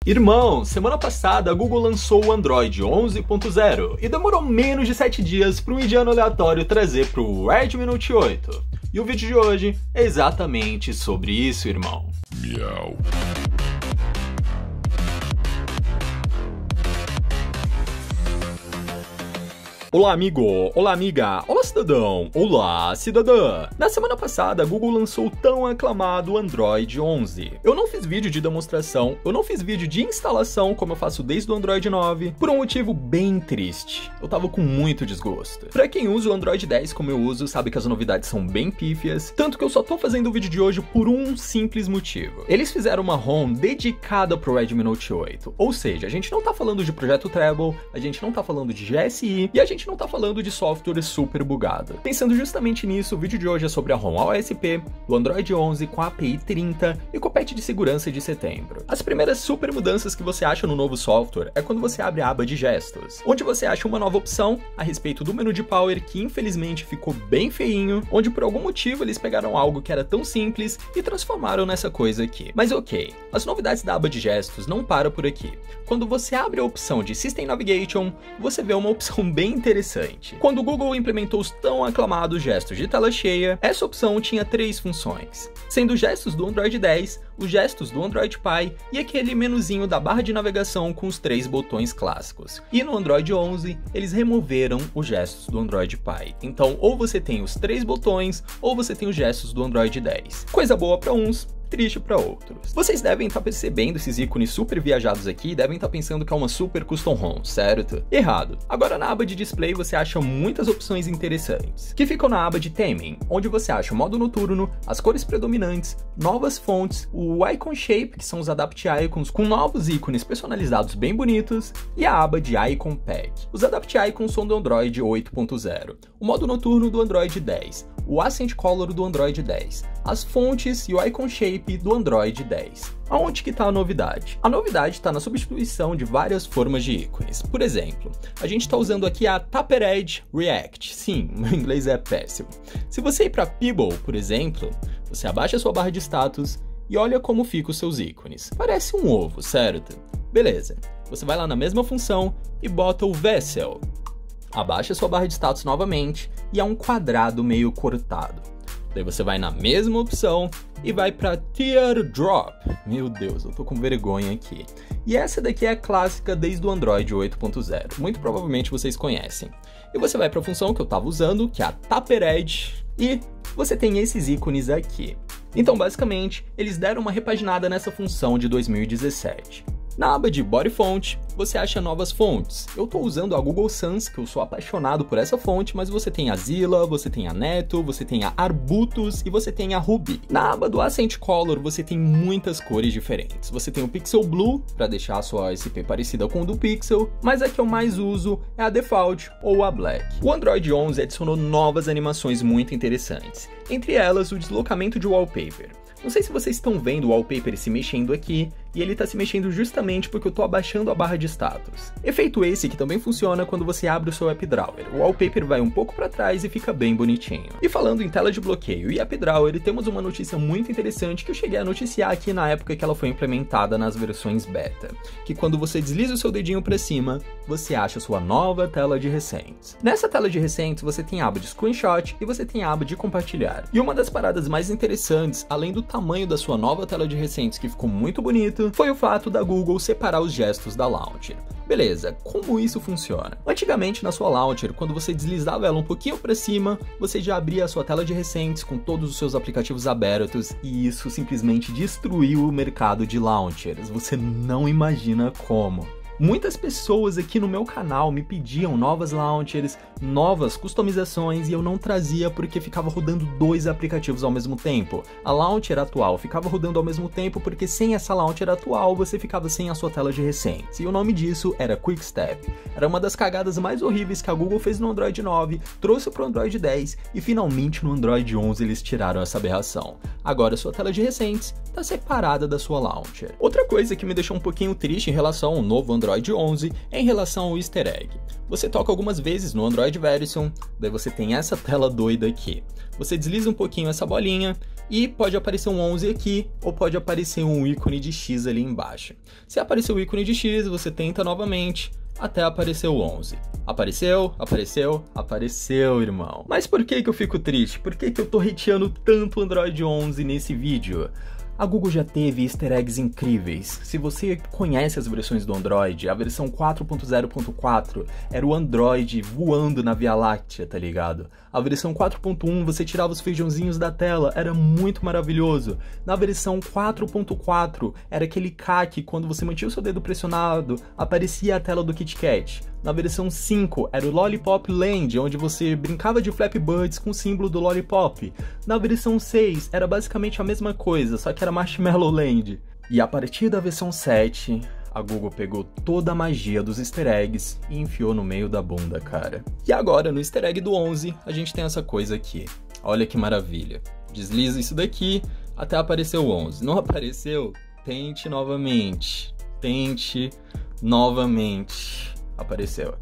Irmão, semana passada a Google lançou o Android 11.0 e demorou menos de 7 dias para um indiano aleatório trazer para o Redmi Note 8. E o vídeo de hoje é exatamente sobre isso, irmão. Miau. Olá, amigo! Olá, amiga! Olá, cidadão! Olá, cidadã! Na semana passada, a Google lançou o tão aclamado Android 11. Eu não fiz vídeo de demonstração, eu não fiz vídeo de instalação como eu faço desde o Android 9, por um motivo bem triste. Eu tava com muito desgosto. Pra quem usa o Android 10 como eu uso, sabe que as novidades são bem pífias, tanto que eu só tô fazendo o vídeo de hoje por um simples motivo. Eles fizeram uma ROM dedicada pro Redmi Note 8, ou seja, a gente não tá falando de Projeto Treble, a gente não tá falando de GSI, e a gente não tá falando de software super bugado. Pensando justamente nisso, o vídeo de hoje é sobre a ROM AOSP do Android 11 com a API 30 e com o patch de segurança de setembro. As primeiras super mudanças que você acha no novo software é quando você abre a aba de gestos, onde você acha uma nova opção a respeito do menu de power que infelizmente ficou bem feinho, onde por algum motivo eles pegaram algo que era tão simples e transformaram nessa coisa aqui. Mas ok, as novidades da aba de gestos não param por aqui. Quando você abre a opção de System Navigation, você vê uma opção bem interessante. Quando o Google implementou os tão aclamados gestos de tela cheia, essa opção tinha 3 funções, sendo os gestos do Android 10, os gestos do Android Pie e aquele menuzinho da barra de navegação com os 3 botões clássicos. E no Android 11, eles removeram os gestos do Android Pie. Então, ou você tem os 3 botões, ou você tem os gestos do Android 10. Coisa boa para uns, triste para outros. Vocês devem estar percebendo esses ícones super viajados aqui e devem estar pensando que é uma super custom ROM, certo? Errado. Agora na aba de display você acha muitas opções interessantes, que ficam na aba de theming, onde você acha o modo noturno, as cores predominantes, novas fontes, o icon shape, que são os adapt icons com novos ícones personalizados bem bonitos, e a aba de icon pack. Os adapt icons são do Android 8.0, o modo noturno do Android 10, o Accent Color do Android 10, as fontes e o icon shape do Android 10. Aonde que está a novidade? A novidade está na substituição de várias formas de ícones. Por exemplo, a gente está usando aqui a Taper Edge React. Sim, meu inglês é péssimo. Se você ir para Pebble, por exemplo, você abaixa a sua barra de status e olha como ficam os seus ícones. Parece um ovo, certo? Beleza. Você vai lá na mesma função e bota o Vessel. Abaixa a sua barra de status novamente e é um quadrado meio cortado. Daí você vai na mesma opção e vai para Teardrop. Meu Deus, eu tô com vergonha aqui. E essa daqui é a clássica desde o Android 8.0. Muito provavelmente vocês conhecem. E você vai para a função que eu tava usando, que é a Taper Edge, e você tem esses ícones aqui. Então, basicamente, eles deram uma repaginada nessa função de 2017. Na aba de Body Font, você acha novas fontes. Eu estou usando a Google Sans, que eu sou apaixonado por essa fonte, mas você tem a Zilla, você tem a Neto, você tem a Arbutus e você tem a Ruby. Na aba do Accent Color, você tem muitas cores diferentes. Você tem o Pixel Blue, para deixar a sua AOSP parecida com o do Pixel, mas a que eu mais uso é a Default ou a Black. O Android 11 adicionou novas animações muito interessantes, entre elas o deslocamento de wallpaper. Não sei se vocês estão vendo o wallpaper se mexendo aqui, e ele está se mexendo justamente porque eu estou abaixando a barra de status. Efeito esse que também funciona quando você abre o seu App Drawer. O wallpaper vai um pouco para trás e fica bem bonitinho. E falando em tela de bloqueio e App Drawer, temos uma notícia muito interessante que eu cheguei a noticiar aqui na época que ela foi implementada nas versões beta, que quando você desliza o seu dedinho para cima, você acha a sua nova tela de recentes. Nessa tela de recentes, você tem a aba de Screenshot e você tem a aba de Compartilhar. E uma das paradas mais interessantes, além do tamanho da sua nova tela de recentes que ficou muito bonito, foi o fato da Google separar os gestos da Launcher. Beleza, como isso funciona? Antigamente na sua Launcher, quando você deslizava ela um pouquinho para cima, você já abria a sua tela de recentes com todos os seus aplicativos abertos e isso simplesmente destruiu o mercado de Launchers. Você não imagina como. Muitas pessoas aqui no meu canal me pediam novas launchers, novas customizações e eu não trazia porque ficava rodando 2 aplicativos ao mesmo tempo. A launcher atual ficava rodando ao mesmo tempo porque sem essa launcher atual você ficava sem a sua tela de recentes. E o nome disso era Quick Step. Era uma das cagadas mais horríveis que a Google fez no Android 9, trouxe para o Android 10 e finalmente no Android 11 eles tiraram essa aberração. Agora sua tela de recentes está separada da sua launcher. Outra coisa que me deixou um pouquinho triste em relação ao novo Android 11 é em relação ao easter egg. Você toca algumas vezes no Android Version, daí você tem essa tela doida aqui. Você desliza um pouquinho essa bolinha e pode aparecer um 11 aqui, ou pode aparecer um ícone de X ali embaixo. Se aparecer o ícone de X, você tenta novamente, até aparecer o 11. Apareceu, apareceu, apareceu, irmão. Mas por que eu fico triste? Por que eu tô hateando tanto o Android 11 nesse vídeo? A Google já teve easter eggs incríveis. Se você conhece as versões do Android, a versão 4.0.4 era o Android voando na Via Láctea, tá ligado? A versão 4.1 você tirava os feijãozinhos da tela, era muito maravilhoso. Na versão 4.4 era aquele CAC, quando você mantinha o seu dedo pressionado, aparecia a tela do KitKat. Na versão 5 era o Lollipop Land, onde você brincava de Flappy Birds com o símbolo do Lollipop. Na versão 6 era basicamente a mesma coisa, só que era Marshmallow Land. E a partir da versão 7, a Google pegou toda a magia dos easter eggs e enfiou no meio da bunda, cara. E agora, no easter egg do 11, a gente tem essa coisa aqui. Olha que maravilha. Desliza isso daqui até aparecer o 11. Não apareceu? Tente novamente. Tente novamente. Apareceu.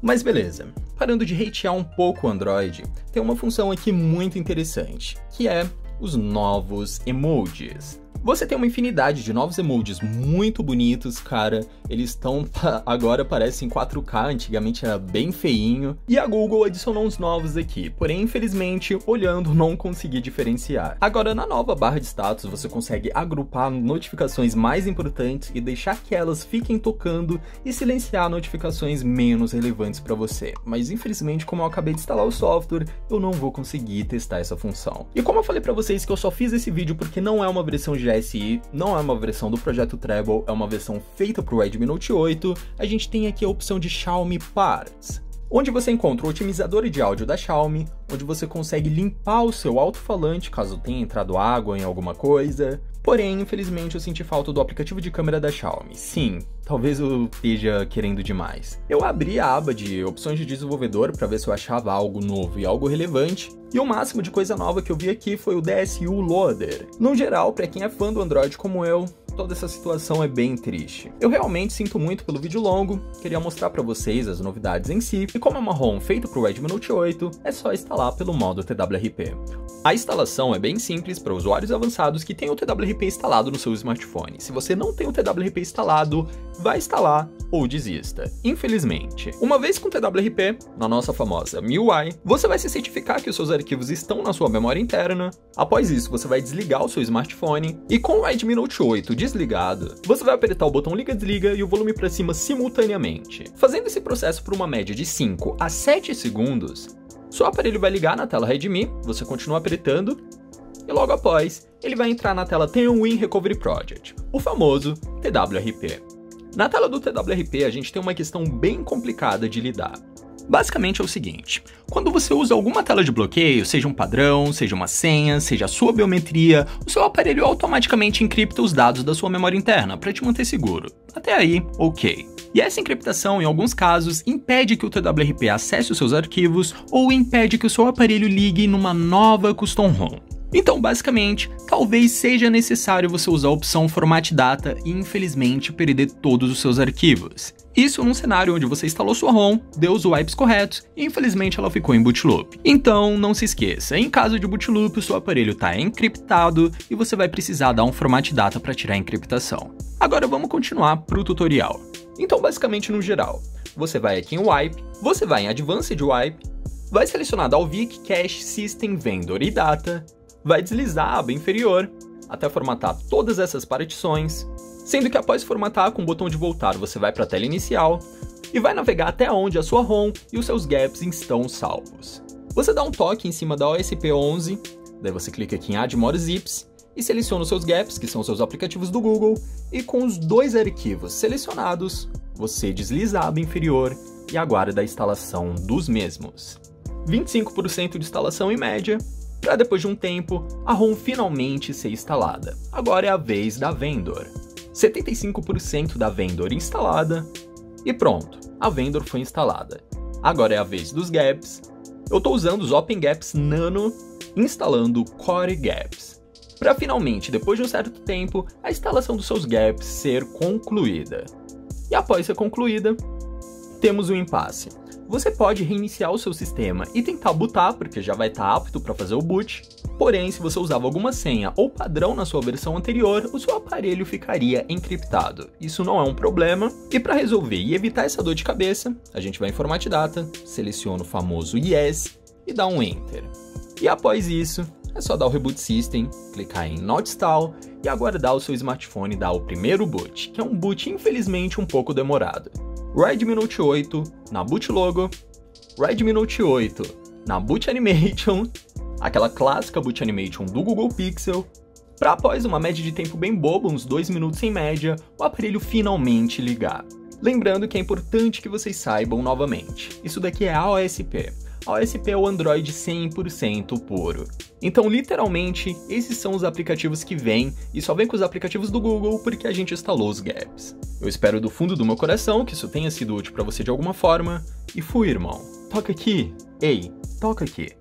Mas beleza, parando de hatear um pouco o Android, tem uma função aqui muito interessante, que é os novos emojis. Você tem uma infinidade de novos emojis muito bonitos, cara. Eles estão agora parecem 4K, antigamente era bem feinho. E a Google adicionou uns novos aqui, porém, infelizmente, olhando não consegui diferenciar. Agora, na nova barra de status, você consegue agrupar notificações mais importantes e deixar que elas fiquem tocando e silenciar notificações menos relevantes para você. Mas, infelizmente, como eu acabei de instalar o software, eu não vou conseguir testar essa função. E como eu falei para vocês que eu só fiz esse vídeo porque não é uma versão GSI, não é uma versão do projeto Treble, é uma versão feita para o Redmi Note 8, a gente tem aqui a opção de Xiaomi Parts, onde você encontra o otimizador de áudio da Xiaomi, onde você consegue limpar o seu alto-falante caso tenha entrado água em alguma coisa. Porém, infelizmente, eu senti falta do aplicativo de câmera da Xiaomi. Sim, talvez eu esteja querendo demais. Eu abri a aba de opções de desenvolvedor para ver se eu achava algo novo e algo relevante, e o máximo de coisa nova que eu vi aqui foi o DSU Loader. No geral, para quem é fã do Android como eu, toda essa situação é bem triste. Eu realmente sinto muito pelo vídeo longo, queria mostrar para vocês as novidades em si, e como é uma ROM feita para o Redmi Note 8, é só instalar pelo modo TWRP. A instalação é bem simples para usuários avançados que têm o TWRP instalado no seu smartphone. Se você não tem o TWRP instalado, vai instalar ou desista. Infelizmente. Uma vez com o TWRP, na nossa famosa MIUI, você vai se certificar que os seus arquivos estão na sua memória interna. Após isso, você vai desligar o seu smartphone e com o Redmi Note 8 desligado, você vai apertar o botão liga-desliga e o volume para cima simultaneamente. Fazendo esse processo por uma média de 5 a 7 segundos, seu aparelho vai ligar na tela Redmi, você continua apertando, e logo após, ele vai entrar na tela Tailwind Recovery Project, o famoso TWRP. Na tela do TWRP, a gente tem uma questão bem complicada de lidar. Basicamente é o seguinte, quando você usa alguma tela de bloqueio, seja um padrão, seja uma senha, seja a sua biometria, o seu aparelho automaticamente encripta os dados da sua memória interna para te manter seguro. Até aí, ok. E essa encriptação, em alguns casos, impede que o TWRP acesse os seus arquivos ou impede que o seu aparelho ligue numa nova custom ROM. Então, basicamente, talvez seja necessário você usar a opção Format Data e, infelizmente, perder todos os seus arquivos. Isso num cenário onde você instalou sua ROM, deu os wipes corretos e, infelizmente, ela ficou em boot loop. Então, não se esqueça, em caso de boot loop, o seu aparelho está encriptado e você vai precisar dar um Format Data para tirar a encriptação. Agora, vamos continuar para o tutorial. Então, basicamente, no geral, você vai aqui em Wipe, você vai em Advanced Wipe, vai selecionar Dalvik, Cache, System, Vendor e Data, vai deslizar a aba inferior até formatar todas essas partições, sendo que após formatar com o botão de voltar você vai para a tela inicial e vai navegar até onde a sua ROM e os seus gaps estão salvos. Você dá um toque em cima da OSP11, daí você clica aqui em Add More Zips e seleciona os seus gaps, que são os seus aplicativos do Google, e com os dois arquivos selecionados, você desliza a aba inferior e aguarda a instalação dos mesmos. 25% de instalação em média, para depois de um tempo, a ROM finalmente ser instalada. Agora é a vez da Vendor. 75% da Vendor instalada, e pronto, a Vendor foi instalada. Agora é a vez dos Gaps. Eu estou usando os Open Gaps Nano, instalando Core Gaps. para finalmente, depois de um certo tempo, a instalação dos seus gaps ser concluída. E após ser concluída, temos um impasse. Você pode reiniciar o seu sistema e tentar bootar, porque já vai estar apto para fazer o boot, porém, se você usava alguma senha ou padrão na sua versão anterior, o seu aparelho ficaria encriptado. Isso não é um problema, e para resolver e evitar essa dor de cabeça, a gente vai em Format Data, seleciona o famoso Yes e dá um Enter. E após isso, é só dar o Reboot System, clicar em Not Install e aguardar o seu smartphone dar o primeiro boot, que é um boot infelizmente um pouco demorado. Redmi Note 8 na Boot Logo, Redmi Note 8 na Boot Animation, aquela clássica Boot Animation do Google Pixel, para após uma média de tempo bem boba, uns 2 minutos em média, o aparelho finalmente ligar. Lembrando que é importante que vocês saibam novamente, isso daqui é AOSP. AOSP é o Android 100% puro. Então, literalmente, esses são os aplicativos que vêm, e só vem com os aplicativos do Google porque a gente instalou os gaps. Eu espero do fundo do meu coração que isso tenha sido útil para você de alguma forma, e fui, irmão. Toca aqui. Ei, toca aqui.